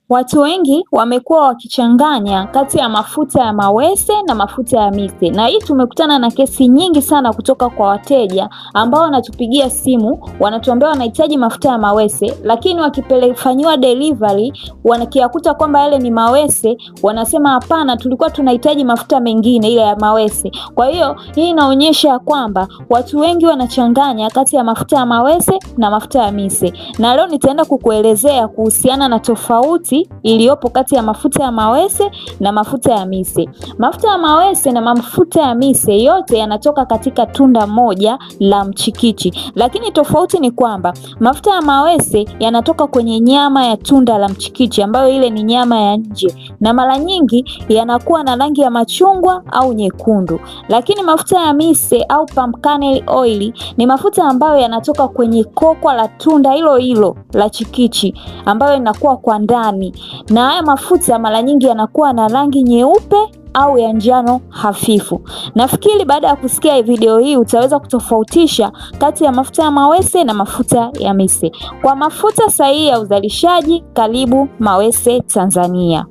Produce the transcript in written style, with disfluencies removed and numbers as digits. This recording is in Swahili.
Watu wengi wamekuwa wakichanganya kati ya mafuta ya mawese na mafuta ya mise, na hii tumekutana na kesi nyingi sana kutoka kwa wateja ambao wanatupigia simu, wanatuambia wanahitaji mafuta ya mawese, lakini wakifanyiwa delivery wanakiyakuta kwamba yale ni mawese, wanasema hapana, tulikuwa tunahitaji mafuta mengine ile ya mawese. Kwa hiyo hii inaonyesha kwamba watu wengi wanachanganya kati ya mafuta ya mawese na mafuta ya mise, na leo nitaenda kukuelezea kuhusiana na tofauti iliyopo kati ya mafuta ya mawese na mafuta ya mise. Mafuta ya mawese na mafuta ya mise yote yanatoka katika tunda moja la mchikichi, lakini tofauti ni kwamba mafuta ya mawese yanatoka kwenye nyama ya tunda la mchikichi ambayo ile ni nyama ya nje, na mara nyingi yanakuwa na rangi ya machungwa au nyekundu. Lakini mafuta ya mise au palm kernel oil ni mafuta ambayo yanatoka kwenye kokwa la tunda hilo hilo la chikichi ambayo inakuwa kwa ndani, na haya mafuta mara nyingi yanakuwa na rangi nyeupe au ya njano hafifu. Nafikiri baada ya kusikia video hii utaweza kutofautisha kati ya mafuta ya mawese na mafuta ya mise. Kwa mafuta sahihi ya uzalishaji, karibu Mawese Tanzania.